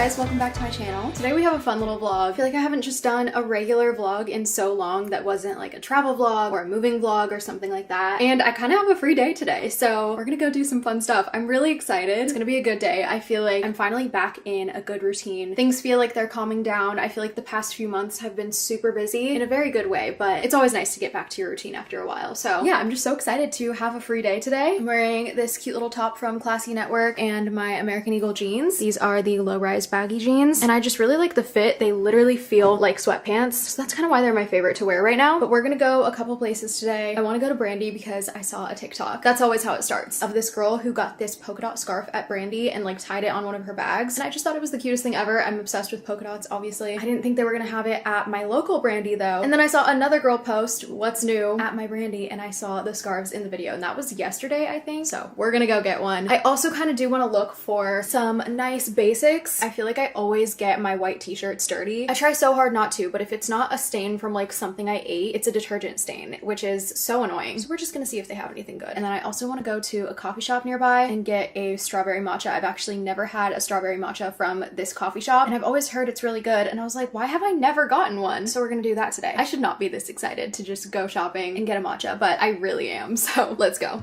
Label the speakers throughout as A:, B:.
A: guys, welcome back to my channel. Today we have a fun little vlog. I feel like I haven't just done a regular vlog in so long that wasn't like a travel vlog or a moving vlog or something like that. And I kind of have a free day today, so we're gonna go do some fun stuff. I'm really excited. It's gonna be a good day. I feel like I'm finally back in a good routine. Things feel like they're calming down. I feel like the past few months have been super busy in a very good way, but it's always nice to get back to your routine after a while. So yeah, I'm just so excited to have a free day today. I'm wearing this cute little top from Classy Network and my American Eagle jeans. These are the low-rise baggy jeans, and I just really like the fit. They literally feel like sweatpants, so that's kind of why they're my favorite to wear right now. But we're gonna go a couple places today. I want to go to Brandy because I saw a TikTok. That's always how it starts, of this girl who got this polka dot scarf at Brandy and like tied it on one of her bags, and I just thought it was the cutest thing ever. I'm obsessed with polka dots, obviously. I didn't think they were gonna have it at my local Brandy though, and then I saw another girl post what's new at my Brandy, and I saw the scarves in the video, and that was yesterday, I think. So we're gonna go get one. I also kind of do want to look for some nice basics. I feel like I always get my white t-shirts dirty. I try so hard not to, but if it's not a stain from like something I ate, it's a detergent stain, which is so annoying. So we're just gonna see if they have anything good. And then I also want to go to a coffee shop nearby and get a strawberry matcha. I've actually never had a strawberry matcha from this coffee shop, and I've always heard it's really good, and I was like, why have I never gotten one? So we're gonna do that today. I should not be this excited to just go shopping and get a matcha, but I really am, so let's go.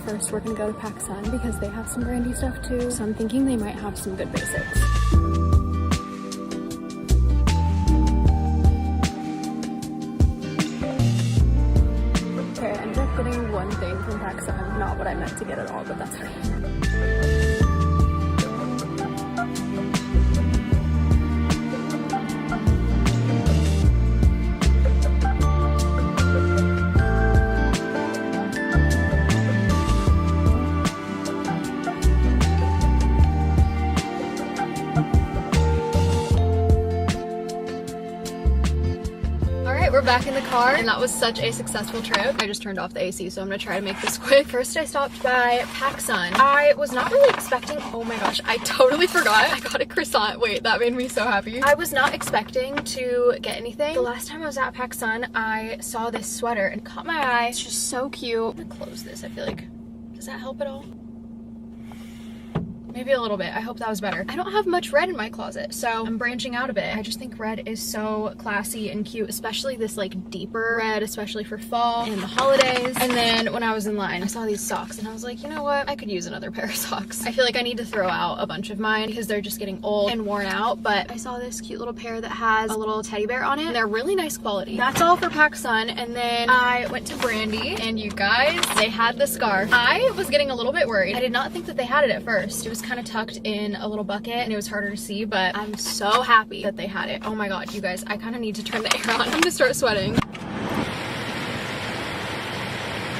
A: First, we're gonna go to PacSun because they have some Brandy stuff too, so I'm thinking they might have some good basics. Okay, I ended up getting one thing from PacSun, not what I meant to get at all, but that's okay. We're back in the car, and that was such a successful trip. I just turned off the AC, so I'm gonna try to make this quick. First, I stopped by PacSun. I was not really expecting, oh my gosh, I totally forgot. I got a croissant. Wait, that made me so happy. I was not expecting to get anything. The last time I was at PacSun, I saw this sweater and caught my eye. It's just so cute. I'm gonna close this, I feel like. Does that help at all? Maybe a little bit. I hope that was better. I don't have much red in my closet, so I'm branching out a bit. I just think red is so classy and cute, especially this like deeper red, especially for fall and the holidays. And then when I was in line, I saw these socks and I was like, you know what? I could use another pair of socks. I feel like I need to throw out a bunch of mine because they're just getting old and worn out, but I saw this cute little pair that has a little teddy bear on it, and they're really nice quality. That's all for PacSun. And then I went to Brandy, and you guys, they had the scarf. I was getting a little bit worried. I did not think that they had it at first. It was kind of tucked in a little bucket and it was harder to see, but I'm so happy that they had it. Oh my god, you guys, I kind of need to turn the air on. I'm gonna start sweating.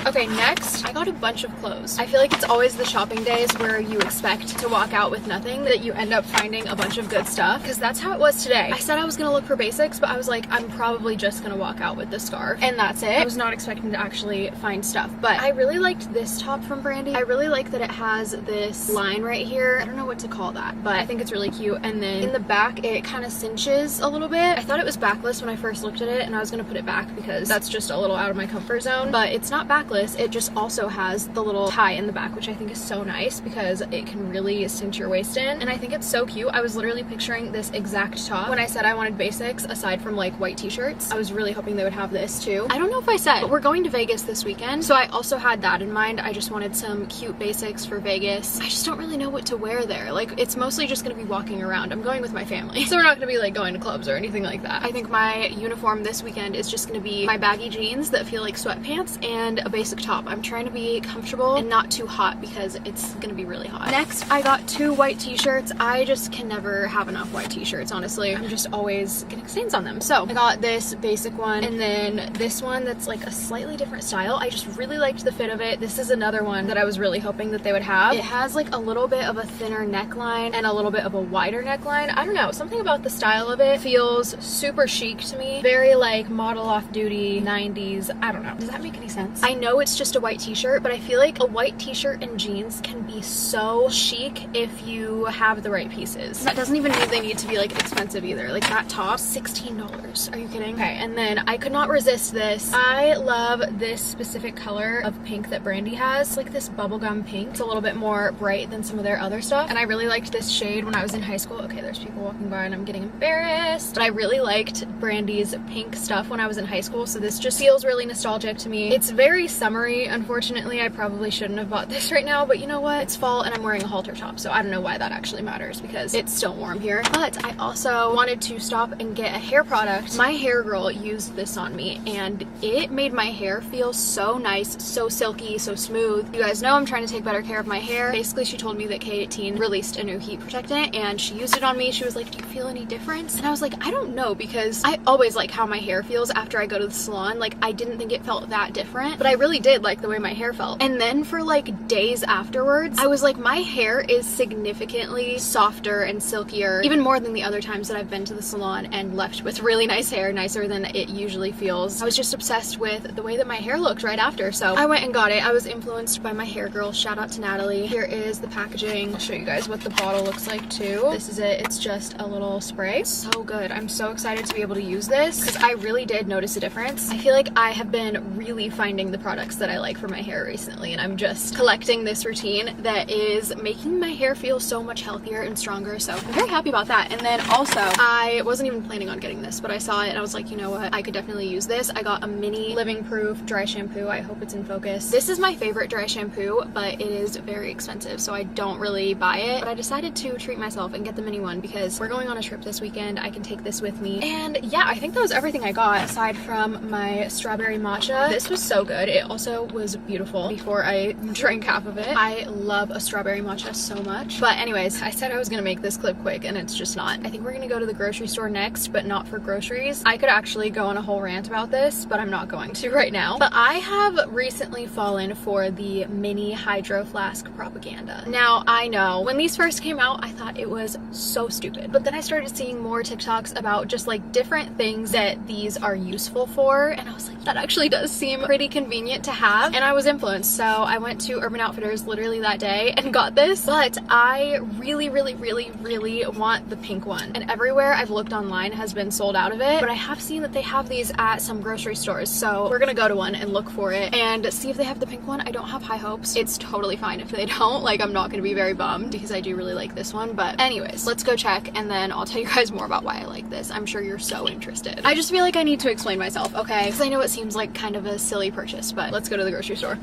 A: Okay, next, I got a bunch of clothes. I feel like it's always the shopping days where you expect to walk out with nothing that you end up finding a bunch of good stuff, because that's how it was today. I said I was gonna look for basics, but I was like, I'm probably just gonna walk out with this scarf, and that's it. I was not expecting to actually find stuff, but I really liked this top from Brandy. I really like that it has this line right here. I don't know what to call that, but I think it's really cute. And then in the back, it kind of cinches a little bit. I thought it was backless when I first looked at it, and I was gonna put it back because that's just a little out of my comfort zone, but it's not backless. It just also has the little tie in the back, which I think is so nice because it can really cinch your waist in, and I think it's so cute. I was literally picturing this exact top when I said I wanted basics aside from like white t-shirts. I was really hoping they would have this too. I don't know if I said, but we're going to Vegas this weekend, so I also had that in mind. I just wanted some cute basics for Vegas. I just don't really know what to wear there. Like, it's mostly just gonna be walking around. I'm going with my family, so we're not gonna be like going to clubs or anything like that. I think my uniform this weekend is just gonna be my baggy jeans that feel like sweatpants and a basic top. I'm trying to be comfortable and not too hot because it's gonna be really hot. Next, I got 2 white t-shirts. I just can never have enough white t-shirts, honestly. I'm just always getting stains on them. So I got this basic one, and then this one that's like a slightly different style. I just really liked the fit of it. This is another one that I was really hoping that they would have. It has like a little bit of a thinner neckline and a little bit of a wider neckline. I don't know, something about the style of it feels super chic to me. Very like model off duty 90s. I don't know. Does that make any sense? I know know it's just a white t-shirt, but I feel like a white t-shirt and jeans can be so chic if you have the right pieces. That doesn't even mean they need to be like expensive either. Like that top, $16. Are you kidding? Okay, and then I could not resist this. I love this specific color of pink that Brandy has. It's like this bubblegum pink. It's a little bit more bright than some of their other stuff. And I really liked this shade when I was in high school. Okay, there's people walking by and I'm getting embarrassed. But I really liked Brandy's pink stuff when I was in high school. So this just feels really nostalgic to me. It's very summery. Unfortunately, I probably shouldn't have bought this right now, but you know what? It's fall and I'm wearing a halter top. So I don't know why that actually matters because it's still warm here. But I also wanted to stop and get a hair product. My hair girl used this on me and it made my hair feel so nice, so silky, so smooth. You guys know I'm trying to take better care of my hair. Basically, she told me that K18 released a new heat protectant and she used it on me. She was like, do you feel any difference? And I was like, I don't know, because I always like how my hair feels after I go to the salon. Like, I didn't think it felt that different, but I really did like the way my hair felt. And then for like days afterwards, I was like, my hair is significantly softer and silkier, even more than the other times that I've been to the salon and left with really nice hair, nicer than it usually feels. I was just obsessed with the way that my hair looked right after, so I went and got it. I was influenced by my hair girl. Shout out to Natalie. Here is the packaging. I'll show you guys what the bottle looks like too. This is it. It's just a little spray. So good. I'm so excited to be able to use this because I really did notice a difference. I feel like I have been really finding the products that I like for my hair recently, and I'm just collecting this routine that is making my hair feel so much healthier and stronger, so I'm very happy about that. And then also, I wasn't even planning on getting this, but I saw it and I was like, you know what, I could definitely use this. I got a mini living proof dry shampoo. I hope it's in focus. This is my favorite dry shampoo, but it is very expensive, so I don't really buy it, but I decided to treat myself and get the mini one because we're going on a trip this weekend. I can take this with me. And yeah, I think that was everything I got aside from my strawberry matcha. This was so good. It also was beautiful before I drank half of it. I love a strawberry matcha so much. But anyways, I said I was gonna make this clip quick and it's just not. I think we're gonna go to the grocery store next, but not for groceries. I could actually go on a whole rant about this, but I'm not going to right now. But I have recently fallen for the mini hydro flask propaganda. Now, I know when these first came out, I thought it was so stupid, but then I started seeing more TikToks about just like different things that these are useful for, and I was like, that actually does seem pretty convenient to have, and I was influenced. So I went to Urban Outfitters literally that day and got this, but I really want the pink one, and everywhere I've looked online has been sold out of it, but I have seen that they have these at some grocery stores, so we're gonna go to one and look for it and see if they have the pink one. I don't have high hopes. It's totally fine if they don't. Like, I'm not gonna be very bummed because I do really like this one, but anyways, let's go check and then I'll tell you guys more about why I like this. I'm sure you're so interested. I just feel like I need to explain myself, okay? Because I know it seems like kind of a silly purchase, but let's go to the grocery store.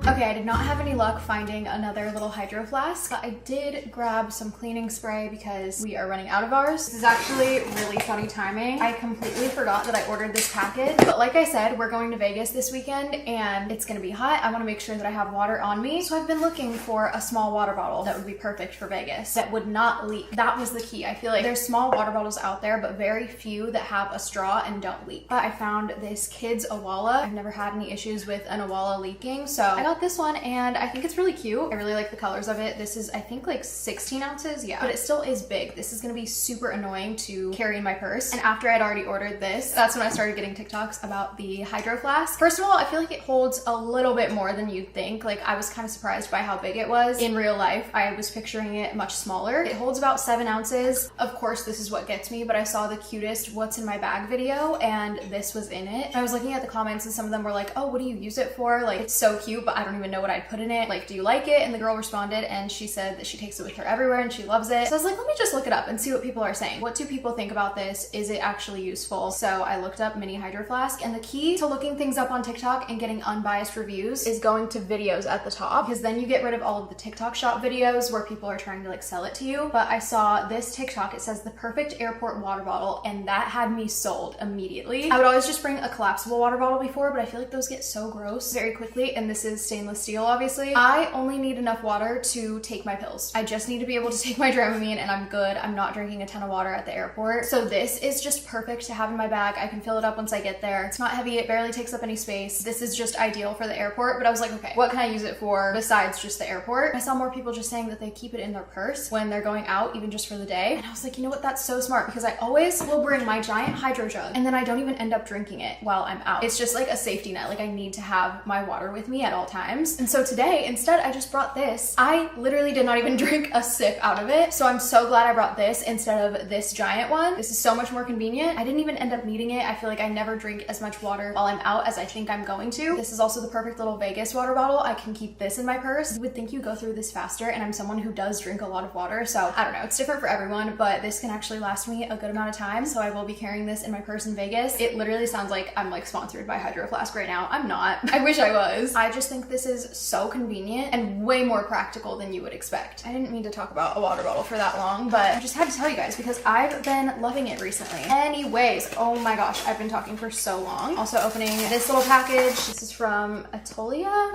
A: Okay, I did not have any luck finding another little hydro flask, but I did grab some cleaning spray because we are running out of ours. This is actually really funny timing. I completely forgot that I ordered this package, but like I said, we're going to Vegas this weekend and it's gonna be hot. I wanna make sure that I have water on me. So I've been looking for a small water bottle that would be perfect for Vegas, that would not leak. That was the key. I feel like there's small water bottles out there, but very few that have a straw and don't leak. But I found this Kids Awala. I've never had any issues with an Awala leaking, so I got this one and I think it's really cute. I really like the colors of it. This is, I think, like 16 ounces, yeah, but it still is big. This is gonna be super annoying to carry in my purse. And after I'd already ordered this, that's when I started getting TikToks about the hydro flask. First of all, I feel like it holds a little bit more than you'd think. Like, I was kind of surprised by how big it was. In real life, I was picturing it much smaller. It holds about 7 ounces. Of course, this is what gets me, but I saw the cutest what's in my bag video and this was in it. I was looking at the comments and some of them were like, oh, what do you use it for? Like, it's so cute, but I don't even know what I'd put in it. Like, do you like it? And the girl responded and she said that she takes it with her everywhere and she loves it. So I was like, let me just look it up and see what people are saying. What do people think about this? Is it actually useful? So I looked up mini hydro flask, and the key to looking things up on TikTok and getting unbiased reviews is going to videos at the top, because then you get rid of all of the TikTok shop videos where people are trying to like sell it to you. But I saw this TikTok, it says the perfect airport water bottle, and that had me sold immediately. I would always just bring a collapsible water bottle before, but I feel like those get so gross very quickly, and this is stainless stainless steel, obviously. I only need enough water to take my pills. I just need to be able to take my Dramamine and I'm good. I'm not drinking a ton of water at the airport. So this is just perfect to have in my bag. I can fill it up once I get there. It's not heavy. It barely takes up any space. This is just ideal for the airport, but I was like, okay, what can I use it for besides just the airport? I saw more people just saying that they keep it in their purse when they're going out, even just for the day. And I was like, you know what? That's so smart because I always will bring my giant hydro jug and then I don't even end up drinking it while I'm out. It's just like a safety net. Like I need to have my water with me at all times. And so today, instead, I just brought this. I literally did not even drink a sip out of it. So I'm so glad I brought this instead of this giant one. This is so much more convenient. I didn't even end up needing it. I feel like I never drink as much water while I'm out as I think I'm going to. This is also the perfect little Vegas water bottle. I can keep this in my purse. You would think you go through this faster, and I'm someone who does drink a lot of water. So I don't know, it's different for everyone, but this can actually last me a good amount of time. So I will be carrying this in my purse in Vegas. It literally sounds like I'm like sponsored by Hydro Flask right now. I'm not. I wish I was. I just think this is so convenient and way more practical than you would expect. I didn't mean to talk about a water bottle for that long, but I just had to tell you guys because I've been loving it recently. Anyways, oh my gosh, I've been talking for so long. Also opening this little package. This is from Italia.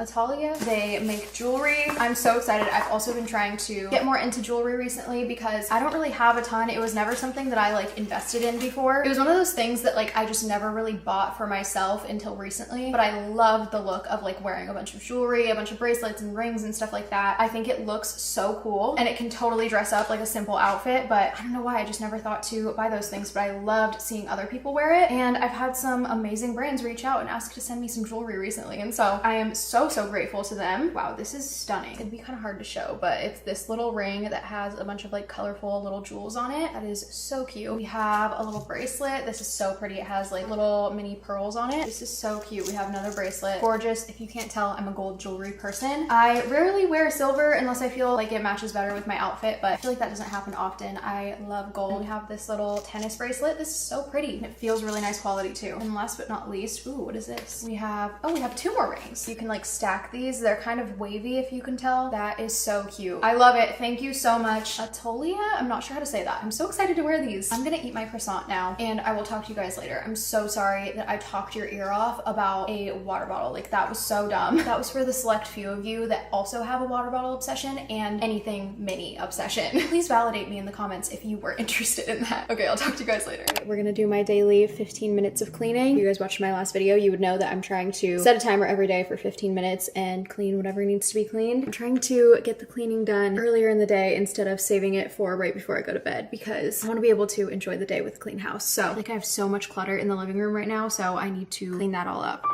A: They make jewelry. I'm so excited. I've also been trying to get more into jewelry recently because I don't really have a ton. It was never something that I like invested in before. It was one of those things that like I just never really bought for myself until recently, but I love the look of like wearing a bunch of jewelry, a bunch of bracelets and rings and stuff like that. I think it looks so cool and it can totally dress up like a simple outfit, but I don't know why I just never thought to buy those things, but I loved seeing other people wear it. And I've had some amazing brands reach out and ask to send me some jewelry recently. And so I am so grateful to them. Wow, this is stunning. It'd be kind of hard to show, but it's this little ring that has a bunch of like colorful little jewels on it. That is so cute. We have a little bracelet. This is so pretty. It has like little mini pearls on it. This is so cute. We have another bracelet. Gorgeous. If you can't tell, I'm a gold jewelry person. I rarely wear silver unless I feel like it matches better with my outfit, but I feel like that doesn't happen often. I love gold. We have this little tennis bracelet. This is so pretty. It feels really nice quality too. And last but not least, ooh, what is this? We have two more rings. You can like stack these. They're kind of wavy if you can tell. That is so cute. I love it. Thank you so much. Italia? I'm not sure how to say that. I'm so excited to wear these. I'm gonna eat my croissant now and I will talk to you guys later. I'm so sorry that I talked your ear off about a water bottle. Like that was so dumb. That was for the select few of you that also have a water bottle obsession and anything mini obsession. Please validate me in the comments if you were interested in that. Okay, I'll talk to you guys later. We're gonna do my daily 15 minutes of cleaning. If you guys watched my last video, you would know that I'm trying to set a timer every day for 15 minutes and clean whatever needs to be cleaned. I'm trying to get the cleaning done earlier in the day instead of saving it for right before I go to bed because I want to be able to enjoy the day with a clean house. So like I have so much clutter in the living room right now, so I need to clean that all up.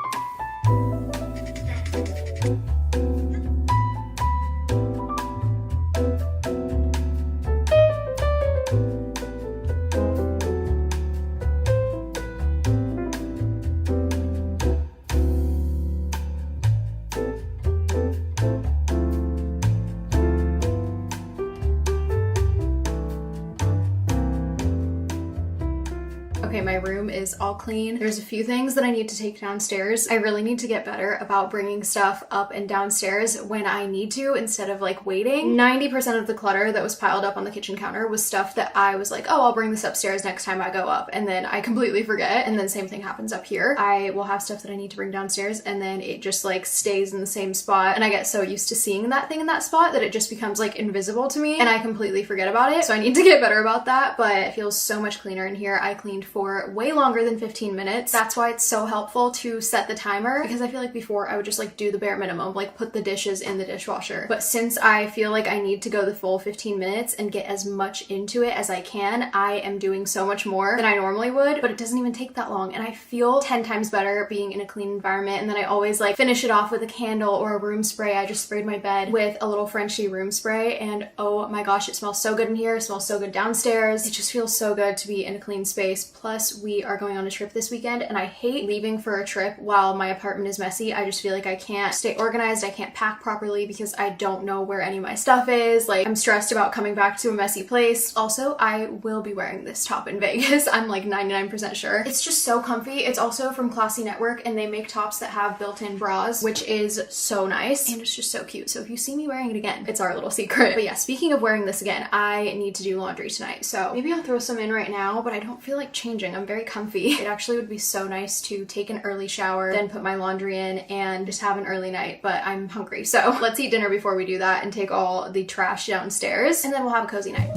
A: Okay, my room is all clean. There's a few things that I need to take downstairs. I really need to get better about bringing stuff up and downstairs when I need to instead of like waiting. 90% of the clutter that was piled up on the kitchen counter was stuff that I was like, oh, I'll bring this upstairs next time I go up. And then I completely forget. And then same thing happens up here. I will have stuff that I need to bring downstairs and then it just like stays in the same spot. And I get so used to seeing that thing in that spot that it just becomes like invisible to me and I completely forget about it. So I need to get better about that, but it feels so much cleaner in here. I cleaned for way longer than 15 minutes. That's why it's so helpful to set the timer because I feel like before I would just like do the bare minimum, like put the dishes in the dishwasher. But since I feel like I need to go the full 15 minutes and get as much into it as I can, I am doing so much more than I normally would, but it doesn't even take that long. And I feel 10 times better being in a clean environment. And then I always like finish it off with a candle or a room spray. I just sprayed my bed with a little Frenchie room spray and oh my gosh, it smells so good in here. It smells so good downstairs. It just feels so good to be in a clean space. Plus we are going on a trip this weekend and I hate leaving for a trip while my apartment is messy. I just feel like I can't stay organized. I can't pack properly because I don't know where any of my stuff is. Like I'm stressed about coming back to a messy place. Also, I will be wearing this top in Vegas. I'm like 99% sure. It's just so comfy. It's also from Classy Network and they make tops that have built-in bras, which is so nice and it's just so cute. So if you see me wearing it again, it's our little secret. But yeah, speaking of wearing this again, I need to do laundry tonight. So maybe I'll throw some in right now, but I don't feel like changing changing. I'm very comfy. It actually would be so nice to take an early shower, then put my laundry in and just have an early night, but I'm hungry. So let's eat dinner before we do that and take all the trash downstairs, and then we'll have a cozy night.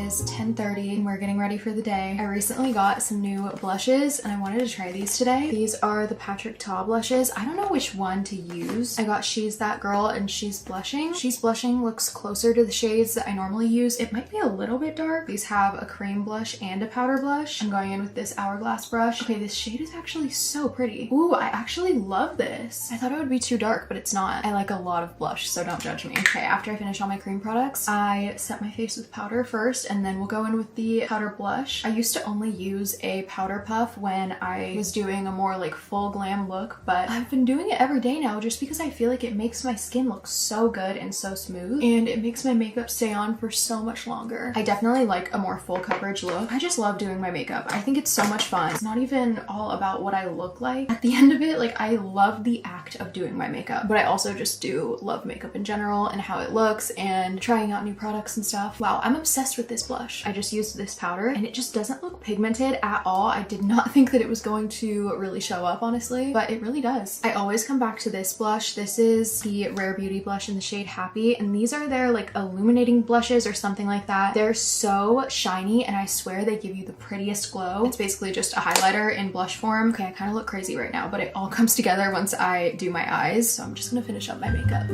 A: It's 10:30 and we're getting ready for the day. I recently got some new blushes and I wanted to try these today. These are the Patrick Ta blushes. I don't know which one to use. I got She's That Girl and She's Blushing. She's Blushing looks closer to the shades that I normally use. It might be a little bit dark. These have a cream blush and a powder blush. I'm going in with this Hourglass brush. Okay, this shade is actually so pretty. Ooh, I actually love this. I thought it would be too dark, but it's not. I like a lot of blush, so don't judge me. Okay, after I finish all my cream products, I set my face with powder first, and then we'll go in with the powder blush. I used to only use a powder puff when I was doing a more like full glam look, but I've been doing it every day now just because I feel like it makes my skin look so good and so smooth, and it makes my makeup stay on for so much longer. I definitely like a more full coverage look. I just love doing my makeup. I think it's so much fun. It's not even all about what I look like. At the end of it, like, I love the act of doing my makeup, but I also just do love makeup in general and how it looks and trying out new products and stuff. Wow, I'm obsessed with this blush. I just used this powder and it just doesn't look pigmented at all. I did not think that it was going to really show up, honestly, but it really does. I always come back to this blush. This is the Rare Beauty blush in the shade Happy, and these are their like illuminating blushes or something like that. They're so shiny and I swear they give you the prettiest glow. It's basically just a highlighter in blush form. Okay, I kind of look crazy right now, but it all comes together once I do my eyes. So I'm just gonna finish up my makeup.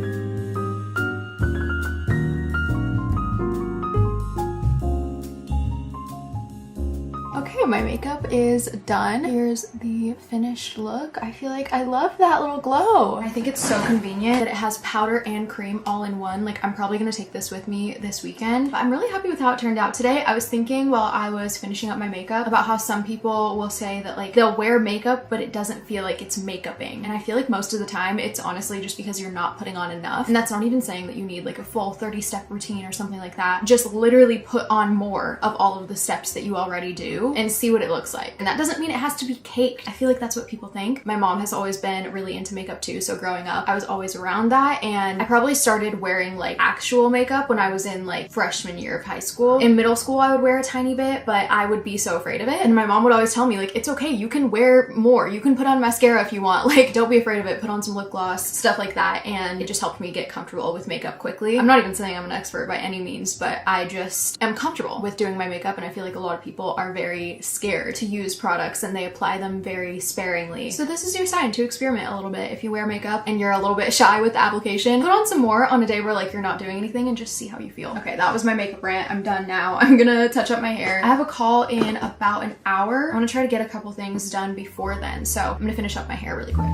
A: Okay, my makeup is done. Here's the finished look. I feel like I love that little glow. I think it's so convenient that it has powder and cream all in one. Like, I'm probably gonna take this with me this weekend. But I'm really happy with how it turned out today. I was thinking while I was finishing up my makeup about how some people will say that like they'll wear makeup but it doesn't feel like it's makeuping. And I feel like most of the time it's honestly just because you're not putting on enough. And that's not even saying that you need like a full 30-step routine or something like that. Just literally put on more of all of the steps that you already do and see what it looks like. And that doesn't mean it has to be caked. I feel like that's what people think. My mom has always been really into makeup too, so growing up I was always around that, and I probably started wearing like actual makeup when I was in like freshman year of high school. In middle school I would wear a tiny bit, but I would be so afraid of it, and my mom would always tell me like, it's okay, you can wear more, you can put on mascara if you want, like don't be afraid of it, put on some lip gloss, stuff like that. And it just helped me get comfortable with makeup quickly. I'm not even saying I'm an expert by any means, but I just am comfortable with doing my makeup, and I feel like a lot of people are very scared to use products and they apply them very sparingly. So this is your sign to experiment a little bit. If you wear makeup and you're a little bit shy with the application, put on some more on a day where like you're not doing anything and just see how you feel. Okay, that was my makeup rant. I'm done now. I'm gonna touch up my hair. I have a call in about an hour. I want to try to get a couple things done before then, so I'm gonna finish up my hair really quick.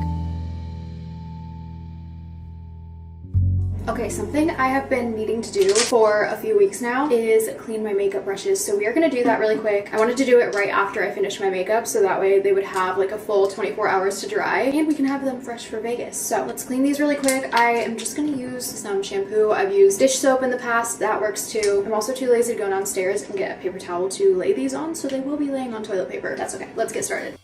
A: Okay, something I have been needing to do for a few weeks now is clean my makeup brushes. So we are gonna do that really quick. I wanted to do it right after I finish my makeup so that way they would have like a full 24 hours to dry and we can have them fresh for Vegas. So let's clean these really quick. I am just gonna use some shampoo. I've used dish soap in the past, that works too. I'm also too lazy to go downstairs and get a paper towel to lay these on, so they will be laying on toilet paper. That's okay, let's get started.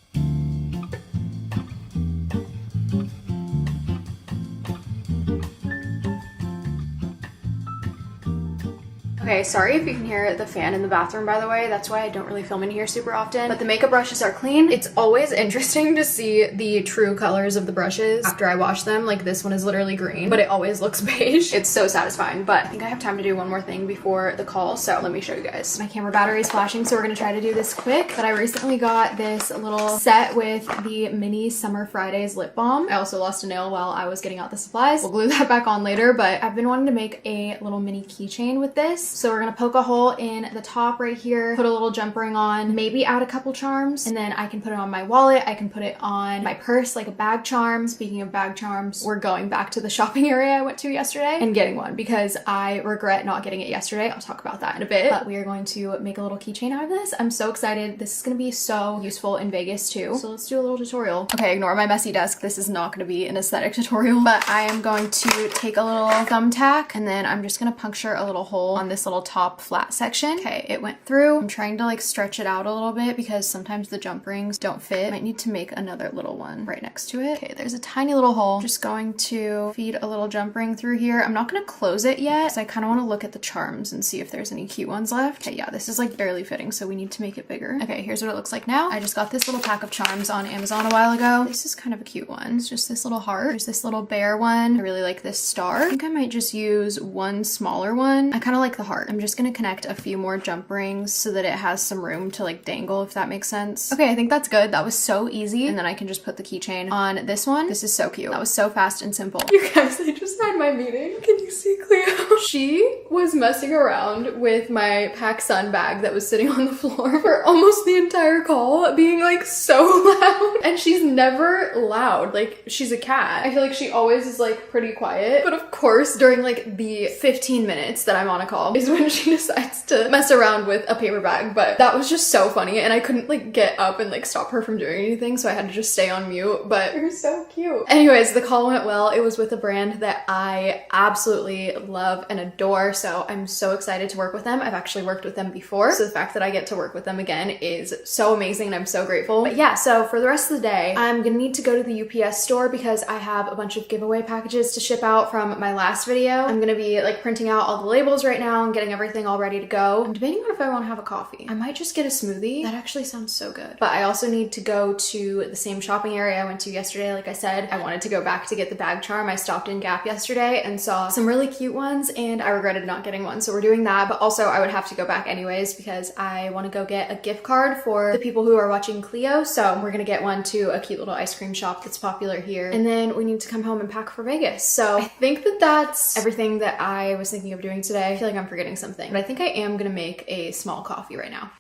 A: Okay, sorry if you can hear the fan in the bathroom, by the way. That's why I don't really film in here super often. But the makeup brushes are clean. It's always interesting to see the true colors of the brushes after I wash them. Like this one is literally green, but it always looks beige. It's so satisfying. But I think I have time to do one more thing before the call, so let me show you guys. My camera battery is flashing, so we're gonna try to do this quick. But I recently got this little set with the mini Summer Fridays lip balm. I also lost a nail while I was getting out the supplies. We'll glue that back on later, but I've been wanting to make a little mini keychain with this. So we're gonna poke a hole in the top right here, put a little jump ring on, maybe add a couple charms, and then I can put it on my wallet. I can put it on my purse, like a bag charm. Speaking of bag charms, we're going back to the shopping area I went to yesterday and getting one because I regret not getting it yesterday. I'll talk about that in a bit, but we are going to make a little keychain out of this. I'm so excited. This is gonna be so useful in Vegas too. So let's do a little tutorial. Okay, ignore my messy desk. This is not gonna be an aesthetic tutorial, but I am going to take a little thumbtack and then I'm just gonna puncture a little hole on this this little top flat section. Okay, it went through. I'm trying to like stretch it out a little bit because sometimes the jump rings don't fit. Might need to make another little one right next to it. Okay, there's a tiny little hole. Just going to feed a little jump ring through here. I'm not gonna close it yet because I kind of want to look at the charms and see if there's any cute ones left. Okay, yeah, this is like barely fitting, so we need to make it bigger. Okay, here's what it looks like now. I just got this little pack of charms on Amazon a while ago. This is kind of a cute one. It's just this little heart. There's this little bear one. I really like this star. I think I might just use one smaller one. I kind of like the heart. I'm just gonna connect a few more jump rings so that it has some room to like dangle, if that makes sense. Okay, I think that's good. That was so easy. And then I can just put the keychain on this one. This is so cute. That was so fast and simple. You guys, I just had my meeting. Can you see Cleo? She was messing around with my PacSun bag that was sitting on the floor for almost the entire call, being like so loud. And she's never loud. Like, she's a cat. I feel like she always is like pretty quiet. But of course, during like the 15 minutes that I'm on a call is when she decides to mess around with a paper bag. But that was just so funny, and I couldn't like get up and like stop her from doing anything, so I had to just stay on mute. But it was so cute. Anyways, the call went well. It was with a brand that I absolutely love and adore, so I'm so excited to work with them. I've actually worked with them before, so the fact that I get to work with them again is so amazing, and I'm so grateful. But yeah, so for the rest of the day, I'm gonna need to go to the UPS store because I have a bunch of giveaway packages to ship out from my last video. I'm gonna be like printing out all the labels right now and getting everything all ready to go. I'm debating on if I want to have a coffee. I might just get a smoothie. That actually sounds so good. But I also need to go to the same shopping area I went to yesterday. Like I said, I wanted to go back to get the bag charm. I stopped in Gap yesterday and saw some really cute ones, and I regretted not getting one. So we're doing that, but also I would have to go back anyways because I want to go get a gift card for the people who are watching Cleo. So we're gonna get one to a cute little ice cream shop that's popular here. And then we need to come home and pack for Vegas. So I think that that's everything that I was thinking of doing today. I feel like I'm forgetting something, but I think I am gonna make a small coffee right now.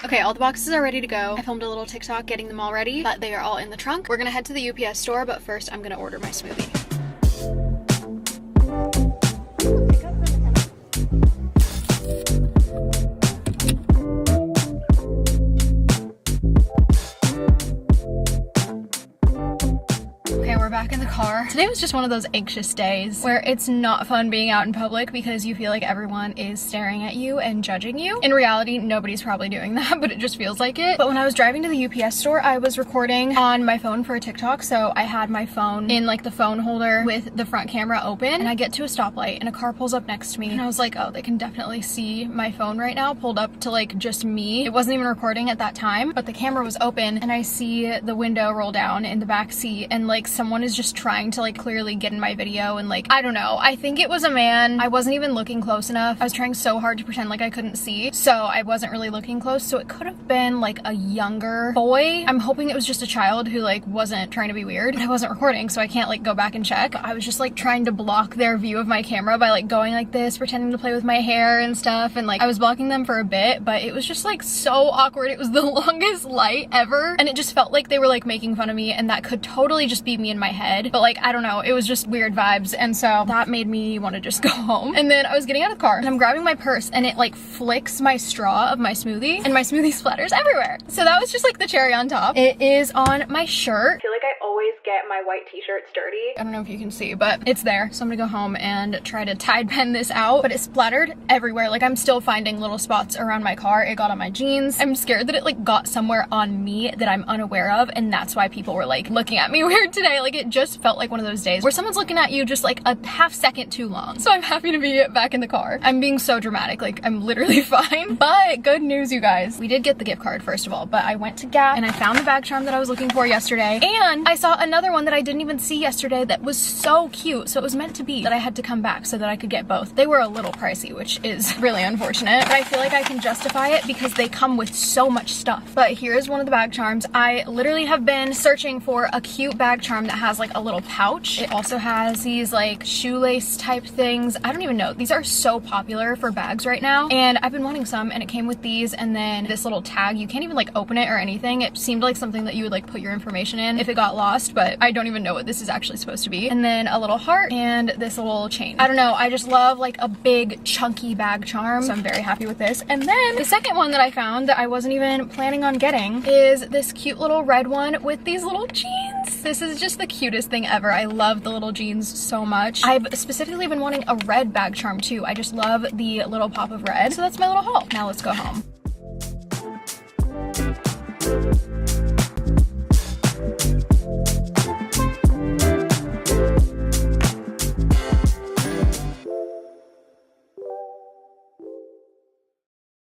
A: Okay, all the boxes are ready to go. I filmed a little TikTok getting them all ready, but they are all in the trunk. We're gonna head to the UPS store, but first I'm gonna order my smoothie. Back in the car. Today was just one of those anxious days where it's not fun being out in public because you feel like everyone is staring at you and judging you. In reality, nobody's probably doing that, but it just feels like it. But when I was driving to the UPS store, I was recording on my phone for a TikTok, so I had my phone in like the phone holder with the front camera open, and I get to a stoplight and a car pulls up next to me, and I was like, oh, they can definitely see my phone right now pulled up to like just me. It wasn't even recording at that time, but the camera was open, and I see the window roll down in the back seat, and like someone is just trying to like clearly get in my video, and like I don't know, I think it was a man. I wasn't even looking close enough. I was trying so hard to pretend like I couldn't see, so I wasn't really looking close, so it could have been like a younger boy. I'm hoping it was just a child who like wasn't trying to be weird, but I wasn't recording, so I can't like go back and check. I was just like trying to block their view of my camera by like going like this, pretending to play with my hair and stuff, and like I was blocking them for a bit, but it was just like so awkward. It was the longest light ever, and it just felt like they were like making fun of me, and that could totally just be me in my head, but like I don't know, it was just weird vibes, and so that made me want to just go home. And then I was getting out of the car and I'm grabbing my purse, and it like flicks my straw of my smoothie, and my smoothie splatters everywhere. So that was just like the cherry on top. It is on my shirt. I feel like I always get my white t-shirts dirty. I don't know if you can see, but it's there. So I'm gonna go home and try to Tide pen this out, but it splattered everywhere. Like I'm still finding little spots around my car. It got on my jeans. I'm scared that it like got somewhere on me that I'm unaware of, and that's why people were like looking at me weird today. Like it just felt like one of those days where someone's looking at you just like a half second too long. So I'm happy to be back in the car. I'm being so dramatic, like I'm literally fine. But good news, you guys. We did get the gift card first of all, but I went to Gap and I found the bag charm that I was looking for yesterday, and I saw another one that I didn't even see yesterday that was so cute. So it was meant to be that I had to come back so that I could get both. They were a little pricey, which is really unfortunate, but I feel like I can justify it because they come with so much stuff. But here's one of the bag charms. I literally have been searching for a cute bag charm that has like a little pouch. It also has these like shoelace type things. I don't even know. These are so popular for bags right now, and I've been wanting some, and it came with these and then this little tag. You can't even like open it or anything. It seemed like something that you would like put your information in if it got lost, but but I don't even know what this is actually supposed to be. And then a little heart and this little chain. I don't know, I just love like a big chunky bag charm, so I'm very happy with this. And then the second one that I found that I wasn't even planning on getting is this cute little red one with these little jeans. This is just the cutest thing ever. I love the little jeans so much. I've specifically been wanting a red bag charm too. I just love the little pop of red. So that's my little haul. Now let's go home.